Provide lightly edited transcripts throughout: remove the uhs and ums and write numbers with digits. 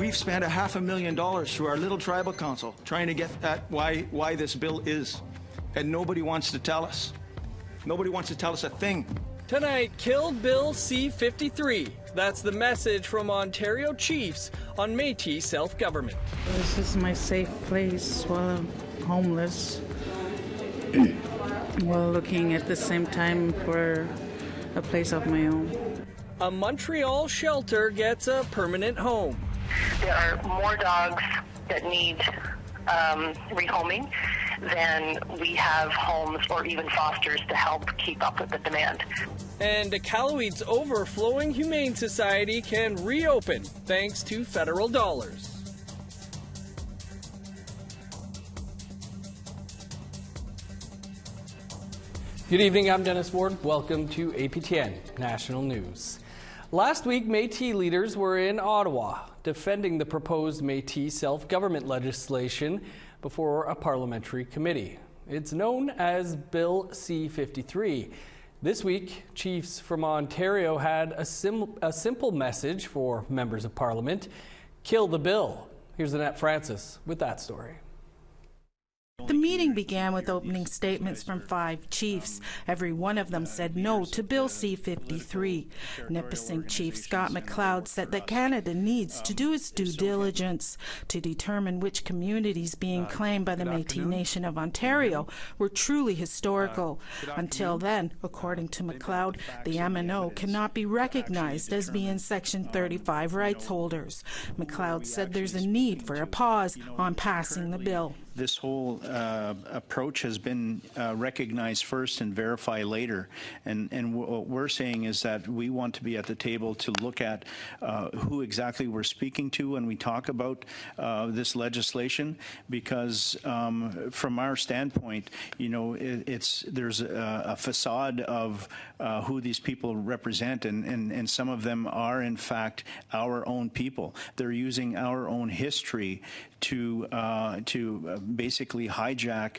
We've spent $500,000 through our little tribal council trying to get at why this bill is, and nobody wants to tell us. Nobody wants to tell us a thing. Tonight, kill Bill C-53. That's the message from Ontario Chiefs on Métis self-government. This is my safe place while I'm homeless, while looking at the same time for a place of my own. A Montreal shelter gets a permanent home. There are more dogs that need rehoming than we have homes or even fosters to help keep up with the demand. And Iqaluit's overflowing Humane Society can reopen thanks to federal dollars. Good evening, I'm Dennis Ward. Welcome to APTN National News. Last week, Métis leaders were in Ottawa defending the proposed Métis self-government legislation before a parliamentary committee. It's known as Bill C-53. This week, chiefs from Ontario had a simple message for members of Parliament: kill the bill. Here's Annette Francis with that story. The meeting began with opening statements from 5 chiefs. Every one of them said no to Bill C-53. Nipissing Chief Scott McLeod said that Canada needs to do its due diligence to determine which communities being claimed by the Métis Nation of Ontario were truly historical. Until then, according to McLeod, the MNO cannot be recognized as being Section 35 rights holders. McLeod said there's a need for a pause on passing the bill. This whole approach has been recognized first and verify later. And what we're saying is that we want to be at the table to look at who exactly we're speaking to when we talk about this legislation, because from our standpoint, you know, there's a facade of who these people represent, and some of them are in fact our own people. They're using our own history to basically hijack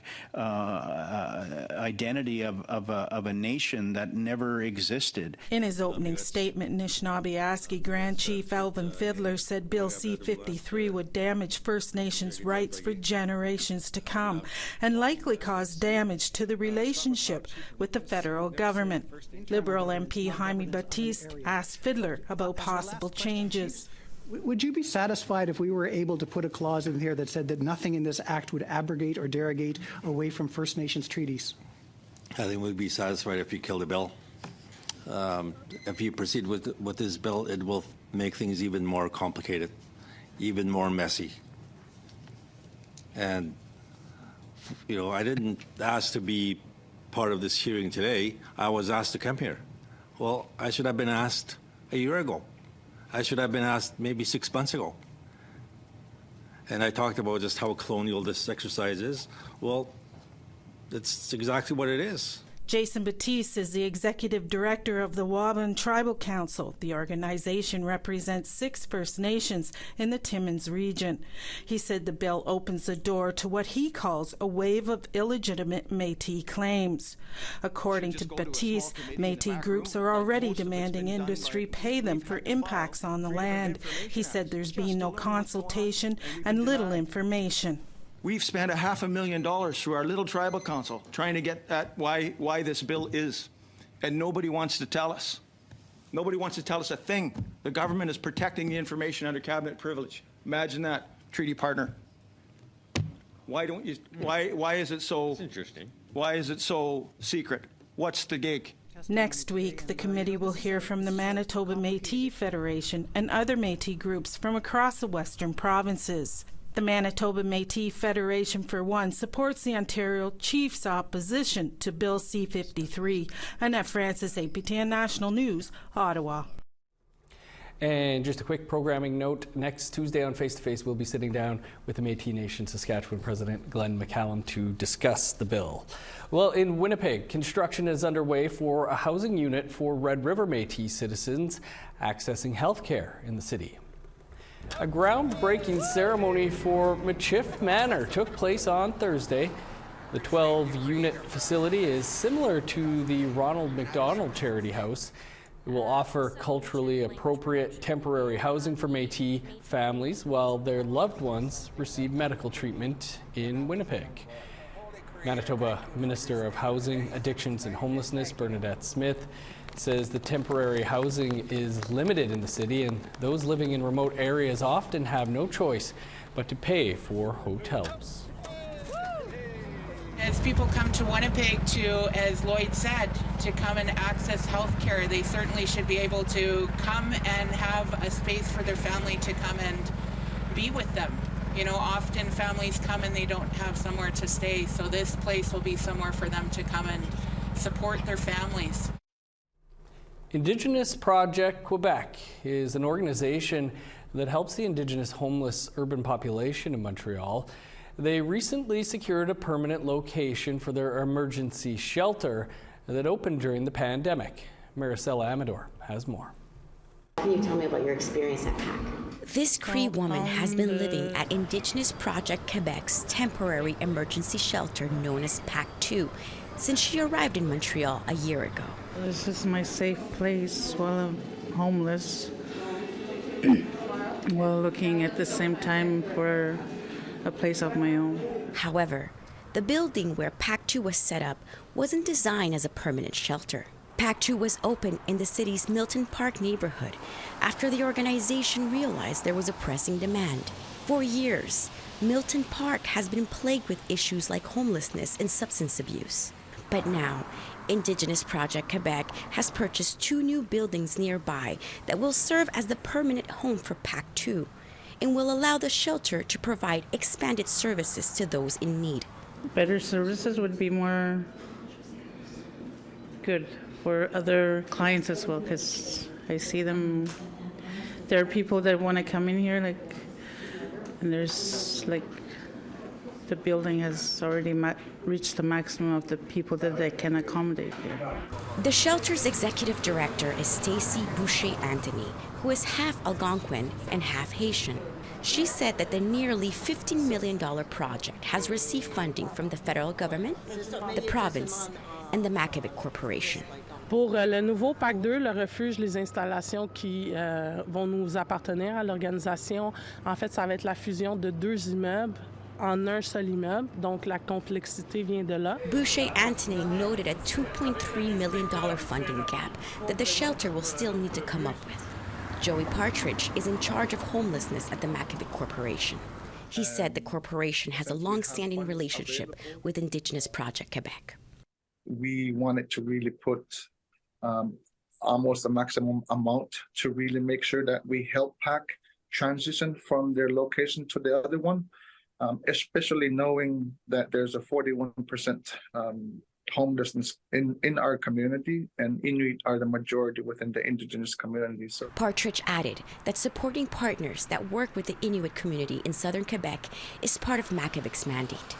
identity of a nation that never existed. In his opening statement, Anishinaabe Grand Chief Alvin Fiddler said Bill C-53 would damage First Nations rights for generations to come and likely cause damage to the relationship with the federal government. Liberal MP Jaime Baptiste asked Fiddler about possible changes. Would you be satisfied if we were able to put a clause in here that said that nothing in this act would abrogate or derogate away from First Nations treaties? I think we'd be satisfied if you kill the bill. If you proceed with this bill, it will make things even more complicated, even more messy. And, you know, I didn't ask to be part of this hearing today. I was asked to come here. Well, I should have been asked a year ago. I should have been asked maybe 6 months ago. And I talked about just how colonial this exercise is. Well, that's exactly what it is. Jason Baptiste is the executive director of the Waban Tribal Council. The organization represents 6 First Nations in the Timmins region. He said the bill opens the door to what he calls a wave of illegitimate Métis claims. According to Baptiste, Métis groups are already demanding industry pay them for impacts on the land. He said there's been no consultation and little information. We've spent $500,000 through our little tribal council trying to get at why this bill is, and nobody wants to tell us. Nobody wants to tell us a thing. The government is protecting the information under cabinet privilege. Imagine that, treaty partner. Why don't you? Why is it so? That's interesting. Why is it so secret? What's the gig? Next week, the committee will hear from the Manitoba Métis Federation and other Métis groups from across the Western provinces. The Manitoba Métis Federation, for one, supports the Ontario Chiefs' opposition to Bill C-53. Annette Francis, APTN National News, Ottawa. And just a quick programming note, next Tuesday on Face to Face, we'll be sitting down with the Métis Nation Saskatchewan President Glenn McCallum to discuss the bill. Well, in Winnipeg, construction is underway for a housing unit for Red River Métis citizens accessing health care in the city. A groundbreaking ceremony for Michif Manor took place on Thursday. The 12-unit facility is similar to the Ronald McDonald Charity House. It will offer culturally appropriate temporary housing for Métis families while their loved ones receive medical treatment in Winnipeg. Manitoba Minister of Housing, Addictions and Homelessness, Bernadette Smith, says the temporary housing is limited in the city and those living in remote areas often have no choice but to pay for hotels. As people come to Winnipeg to, as Lloyd said, to come and access health care, they certainly should be able to come and have a space for their family to come and be with them. You know, often families come and they don't have somewhere to stay, so this place will be somewhere for them to come and support their families. Indigenous Project Quebec is an organization that helps the Indigenous homeless urban population in Montreal. They recently secured a permanent location for their emergency shelter that opened during the pandemic. Maricela Amador has more. Can you tell me about your experience at PAC? This Cree woman has been living at Indigenous Project Quebec's temporary emergency shelter known as PAC 2 since she arrived in Montreal a year ago. This is my safe place while I'm homeless, while looking at the same time for a place of my own. However, the building where PAC 2 was set up wasn't designed as a permanent shelter. PAC 2 was opened in the city's Milton Park neighborhood after the organization realized there was a pressing demand. For years, Milton Park has been plagued with issues like homelessness and substance abuse. But now, Indigenous Project Quebec has purchased 2 new buildings nearby that will serve as the permanent home for PAC 2 and will allow the shelter to provide expanded services to those in need. Better services would be more good for other clients as well, because I see them, there are people that want to come in here, like, and there's like, the building has already reached the maximum of the people that they can accommodate here. The shelter's executive director is Stacy Boucher-Anthony, who is half Algonquin and half Haitian. She said that the nearly $15 million project has received funding from the federal government, the province, and the Macavit Corporation. Pour le nouveau PAC 2, le refuge, les installations qui vont nous appartenir à l'organisation, en fait, ça va être la fusion de 2 immeubles en un seul immeuble, donc la complexité vient de là. Boucher-Anthony noted a $2.3 million funding gap that the shelter will still need to come up with. Joey Partridge is in charge of homelessness at the Macavit Corporation. He said the corporation has a long-standing relationship with Indigenous Project Quebec. We wanted to really put almost a maximum amount to really make sure that we help PAC transition from their location to the other one, especially knowing that there's a 41% homelessness in our community, and Inuit are the majority within the Indigenous community. So Partridge added that supporting partners that work with the Inuit community in southern Quebec is part of Macavic's mandate.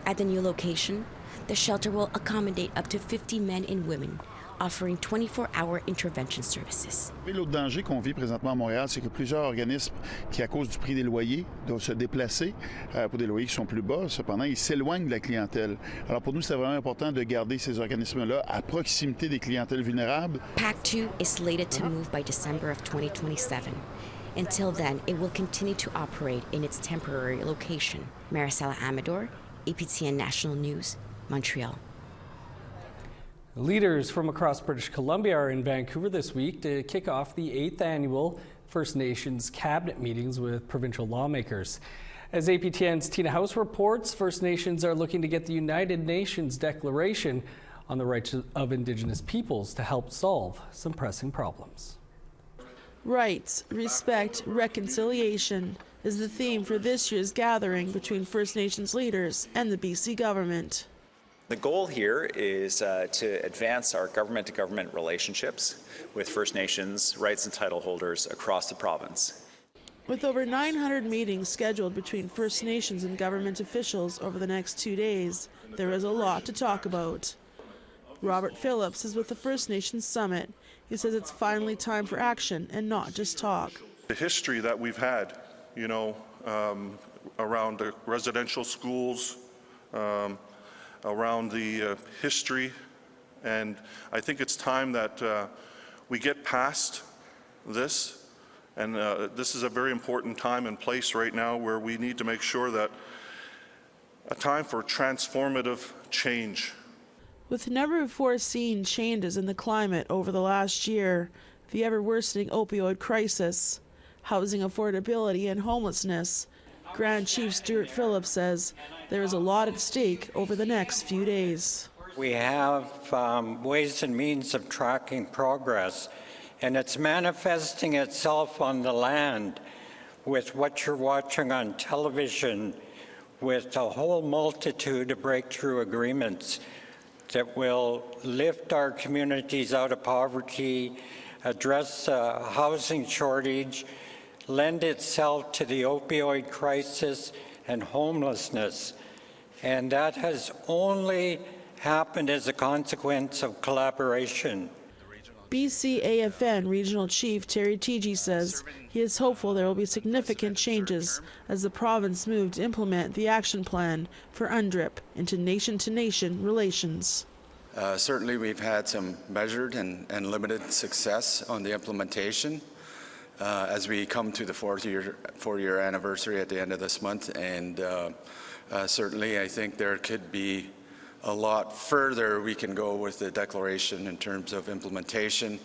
At the new location, the shelter will accommodate up to 50 men and women, offering 24-hour intervention services. L'autre danger qu'on vit présentement à Montréal, c'est que plusieurs organismes qui, à cause du prix des loyers, doivent se déplacer pour des loyers qui sont plus bas. Cependant, ils s'éloignent de la clientèle. Alors pour nous, c'est vraiment important de garder ces organismes-là à proximité des clientèles vulnérables. PAC 2 is slated to move by December of 2027. Until then, it will continue to operate in its temporary location. Maricela Amador, APTN National News, Montreal. Leaders from across British Columbia are in Vancouver this week to kick off the 8th annual First Nations cabinet meetings with provincial lawmakers. As APTN's Tina House reports, First Nations are looking to get the United Nations Declaration on the Rights of Indigenous Peoples to help solve some pressing problems. Rights, respect, reconciliation is the theme for this year's gathering between First Nations leaders and the BC government. The goal here is to advance our government-to-government relationships with First Nations rights and title holders across the province. With over 900 meetings scheduled between First Nations and government officials over the next 2 days, there is a lot to talk about. Robert Phillips is with the First Nations Summit. He says it's finally time for action and not just talk. The history that we've had, you know, around the residential schools, around the history, and I think it's time that we get past this. And this is a very important time and place right now where we need to make sure that a time for transformative change. With never-before-seen changes in the climate over the last year, the ever-worsening opioid crisis, housing affordability and homelessness, Grand Chief Stuart Phillips says there is a lot at stake over the next few days. We have ways and means of tracking progress, and it's manifesting itself on the land with what you're watching on television, with a whole multitude of breakthrough agreements that will lift our communities out of poverty, address housing shortage, lend itself to the opioid crisis and homelessness. And that has only happened as a consequence of collaboration. BC AFN Regional Chief Terry Teegee says he is hopeful there will be significant changes as the province moves to implement the action plan for UNDRIP into nation-to-nation relations. Certainly we've had some measured and limited success on the implementation as we come to the four-year anniversary at the end of this month, and certainly I think there could be a lot further we can go with the declaration in terms of implementation.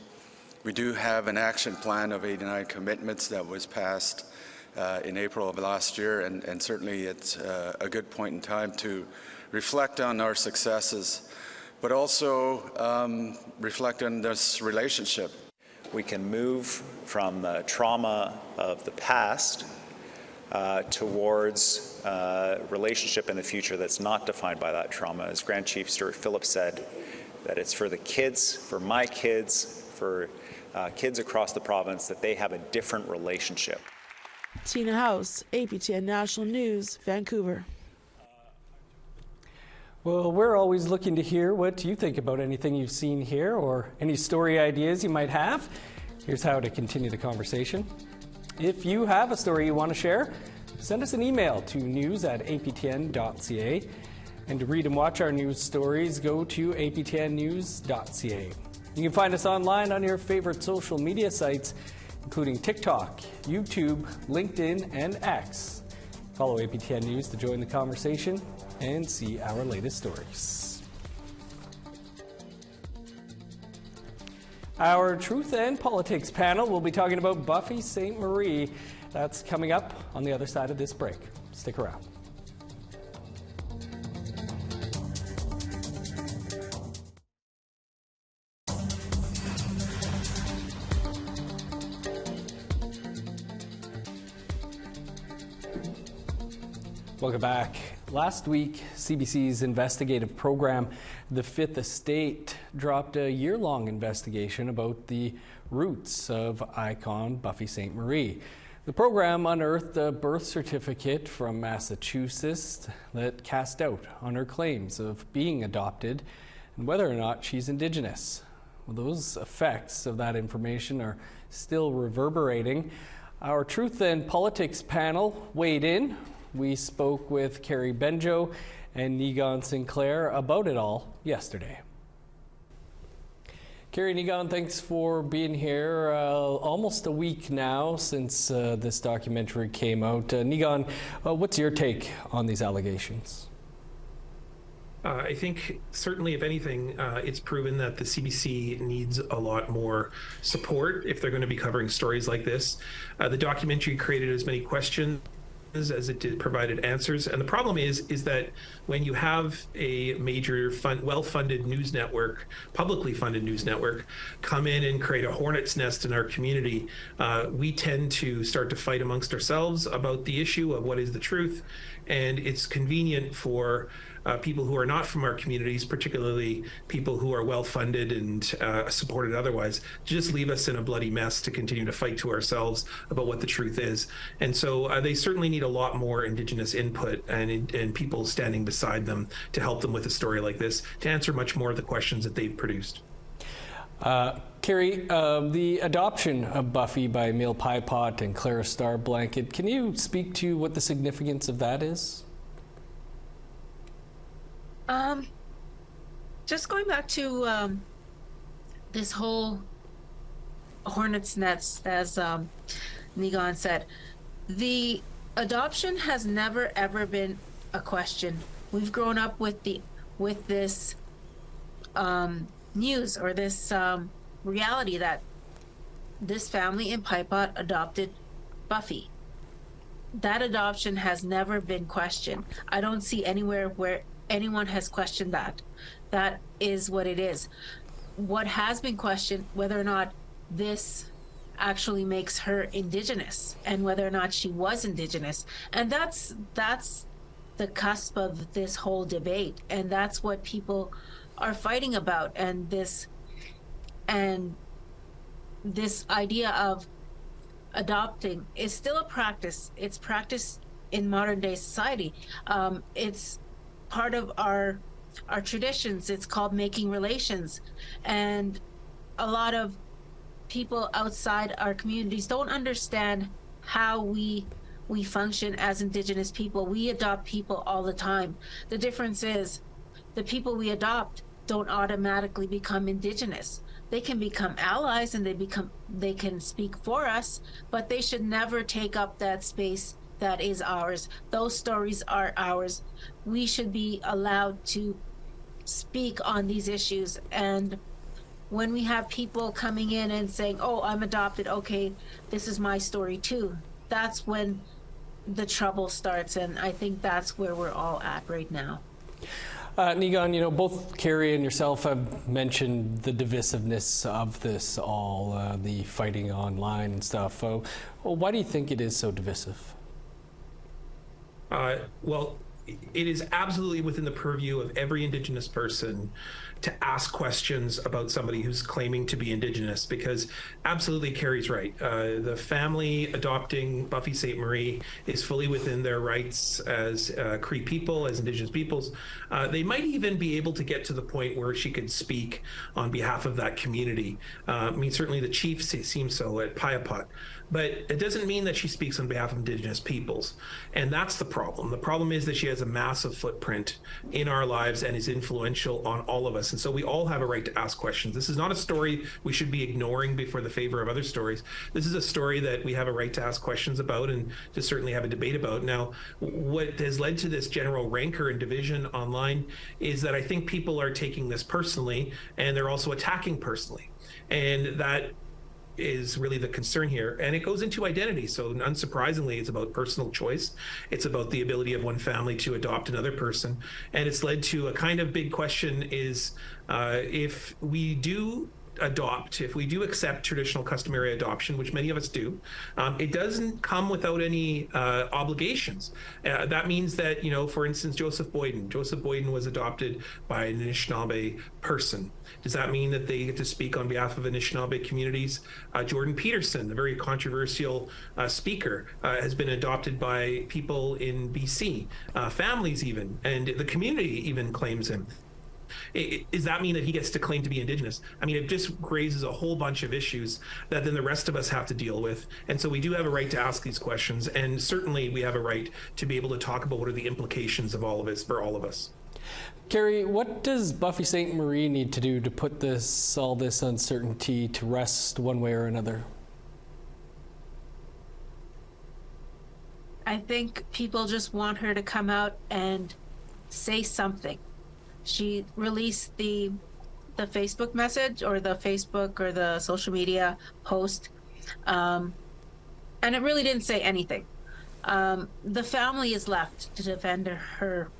We do have an action plan of 89 commitments that was passed in April of last year, and certainly it's a good point in time to reflect on our successes, but also reflect on this relationship. We can move from the trauma of the past towards a relationship in the future that's not defined by that trauma. As Grand Chief Stuart Phillips said, that it's for the kids, for my kids, for kids across the province, that they have a different relationship. Tina House, APTN National News, Vancouver. Well, we're always looking to hear what you think about anything you've seen here or any story ideas you might have. Here's how to continue the conversation. If you have a story you want to share, send us an email to news@aptn.ca. And to read and watch our news stories, go to aptnnews.ca. You can find us online on your favorite social media sites, including TikTok, YouTube, LinkedIn, and X. Follow APTN News to join the conversation and see our latest stories. Our Truth and Politics panel will be talking about Buffy Sainte-Marie. That's coming up on the other side of this break. Stick around. Welcome back. Last week, CBC's investigative program, The Fifth Estate, dropped a year-long investigation about the roots of icon Buffy Sainte-Marie. The program unearthed a birth certificate from Massachusetts that cast doubt on her claims of being adopted and whether or not she's Indigenous. Well, those effects of that information are still reverberating. Our Truth and Politics panel weighed in. We spoke with Carrie Benjo and Niigaan Sinclair about it all yesterday. Carrie, Niigaan, thanks for being here. Almost a week now since this documentary came out. Niigaan, what's your take on these allegations? I think certainly, if anything, it's proven that the CBC needs a lot more support if they're going to be covering stories like this. The documentary created as many questions as it did provided answers, and the problem is that when you have a major well-funded news network, publicly funded news network, come in and create a hornet's nest in our community, we tend to start to fight amongst ourselves about the issue of what is the truth, and it's convenient for people who are not from our communities, particularly people who are well-funded and supported otherwise, to just leave us in a bloody mess to continue to fight to ourselves about what the truth is. And so they certainly need a lot more Indigenous input and people standing beside them to help them with a story like this, to answer much more of the questions that they've produced. Carrie, the adoption of Buffy by Emil Pipot and Clara Star Blanket, can you speak to what the significance of that is? Just going back to this whole hornet's nest, as Nigan said. The adoption has never ever been a question. We've grown up with this news or this reality that this family in Pipot adopted Buffy. That adoption has never been questioned. I don't see anywhere where anyone has questioned that. That is what it is. What has been questioned, whether or not this actually makes her Indigenous and whether or not she was Indigenous. And that's the cusp of this whole debate. And that's what people are fighting about. And this idea of adopting is still a practice. It's practiced in modern day society. It's part of our traditions. It's called making relations. And a lot of people outside our communities don't understand how we function as Indigenous people. We adopt people all the time. The difference is the people we adopt don't automatically become Indigenous. They can become allies and they can speak for us, but they should never take up that space that is ours. Those stories are ours. We should be allowed to speak on these issues. And when we have people coming in and saying, oh, I'm adopted, okay, this is my story too, that's when the trouble starts. And I think that's where we're all at right now. Nigan, both Carrie and yourself have mentioned the divisiveness of this all, the fighting online and stuff. Why do you think it is so divisive? Well, it is absolutely within the purview of every Indigenous person to ask questions about somebody who's claiming to be Indigenous, because absolutely Carrie's right. The family adopting Buffy Sainte-Marie is fully within their rights as Cree people, as Indigenous peoples. They might even be able to get to the point where she could speak on behalf of that community. Certainly the chief seems so at Payapot. But it doesn't mean that she speaks on behalf of Indigenous peoples. And that's the problem. The problem is that she has a massive footprint in our lives and is influential on all of us. And so we all have a right to ask questions. This is not a story we should be ignoring before the favor of other stories. This is a story that we have a right to ask questions about and to certainly have a debate about. Now, what has led to this general rancor and division online is that I think people are taking this personally, and they're also attacking personally. And that is really the concern here. And it goes into identity. So unsurprisingly, it's about personal choice. It's about the ability of one family to adopt another person. And it's led to a kind of big question is if we do accept traditional customary adoption, which many of us do, it doesn't come without any obligations. That means that, for instance, Joseph Boyden was adopted by an Anishinaabe person. Does that mean that they get to speak on behalf of Anishinaabe communities? Jordan Peterson, a very controversial speaker, has been adopted by people in BC, families even, and the community even claims him. Does that mean that he gets to claim to be Indigenous? It just raises a whole bunch of issues that then the rest of us have to deal with. And so we do have a right to ask these questions. And certainly we have a right to be able to talk about what are the implications of all of this for all of us. Carrie, what does Buffy Sainte-Marie need to do to put all this uncertainty to rest one way or another? I think people just want her to come out and say something. She released the Facebook message or the Facebook or the social media post, and it really didn't say anything. The family is left to defend her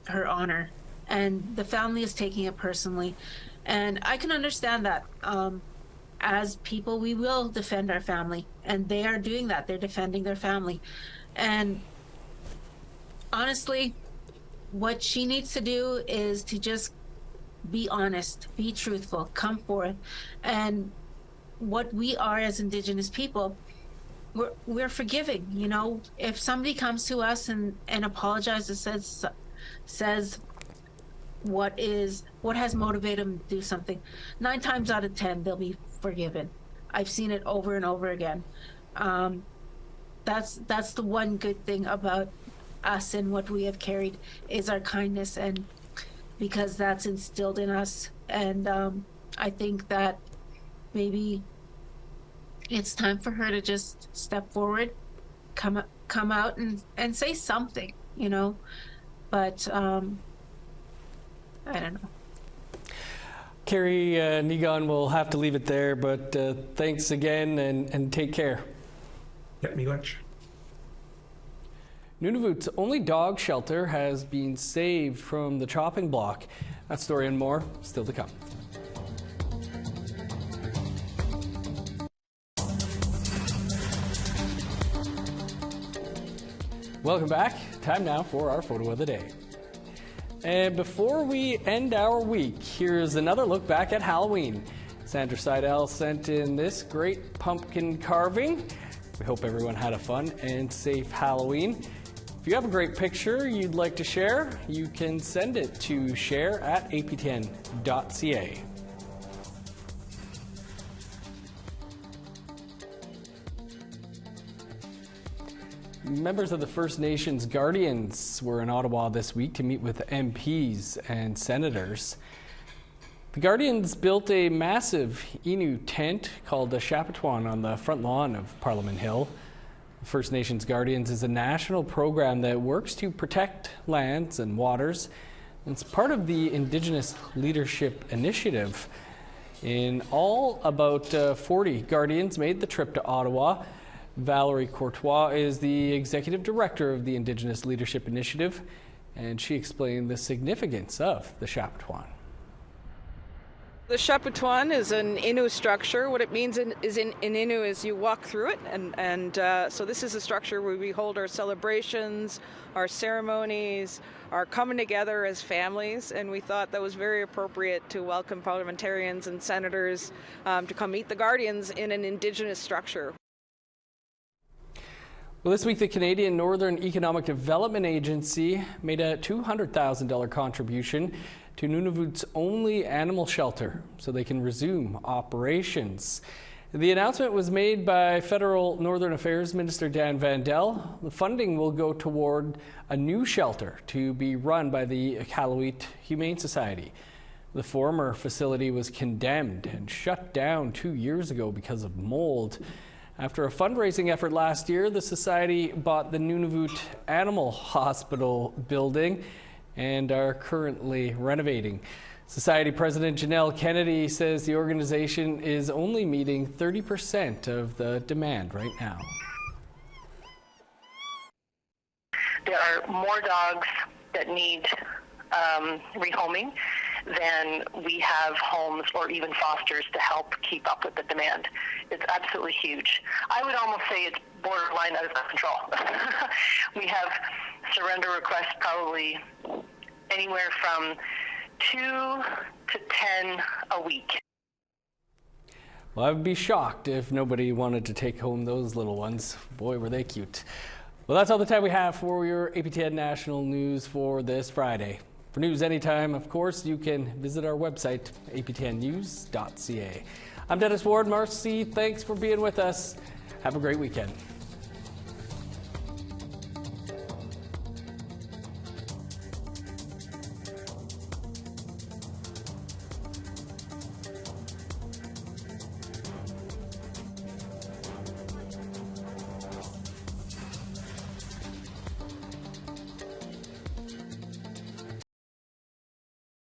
honor, and the family is taking it personally. And I can understand that. As people, we will defend our family, and they are doing that. They're defending their family. And honestly, what she needs to do is to just be honest, be truthful, come forth. And what we are as Indigenous people, we're forgiving. If somebody comes to us and apologizes, says what has motivated them to do something, 9 times out of 10 they'll be forgiven. I've seen it over and over again. That's the one good thing about us and what we have carried is our kindness, and because that's instilled in us. And I think that maybe it's time for her to just step forward, come out and say something, you know. But I don't know. Carrie Negon, will have to leave it there, but thanks again and take care. Yeah, miigwech. Nunavut's only dog shelter has been saved from the chopping block. That story and more still to come. Welcome back. Time now for our photo of the day. And before we end our week, here's another look back at Halloween. Sandra Seidel sent in this great pumpkin carving. We hope everyone had a fun and safe Halloween. If you have a great picture you'd like to share, you can send it to share@aptn.ca. Members of the First Nations Guardians were in Ottawa this week to meet with MPs and senators. The Guardians built a massive Innu tent called the Chapatuan on the front lawn of Parliament Hill. First Nations Guardians is a national program that works to protect lands and waters. It's part of the Indigenous Leadership Initiative. In all, about 40 Guardians made the trip to Ottawa. Valerie Courtois is the Executive Director of the Indigenous Leadership Initiative, and she explained the significance of the Chapatuan. The Chapatuan is an Innu structure. What it means in Innu is you walk through it, and so this is a structure where we hold our celebrations, our ceremonies, our coming together as families, and we thought that was very appropriate to welcome parliamentarians and senators to come meet the Guardians in an Indigenous structure. Well, this week the Canadian Northern Economic Development Agency made a $200,000 contribution to Nunavut's only animal shelter so they can resume operations. The announcement was made by Federal Northern Affairs Minister Dan Vandel. The funding will go toward a new shelter to be run by the Iqaluit Humane Society. The former facility was condemned and shut down 2 years ago because of mold. After a fundraising effort last year, the Society bought the Nunavut Animal Hospital building and are currently renovating. Society President Janelle Kennedy says the organization is only meeting 30% of the demand right now. There are more dogs that need rehoming than we have homes or even fosters to help keep up with the demand. It's absolutely huge. I would almost say it's borderline out of control. We have surrender requests probably anywhere from 2 to 10 a week. Well, I would be shocked if nobody wanted to take home those little ones. Boy, were they cute. Well, that's all the time we have for your APTN National News for this Friday. For news anytime, of course, you can visit our website, aptnnews.ca. I'm Dennis Ward. Marcy, thanks for being with us. Have a great weekend.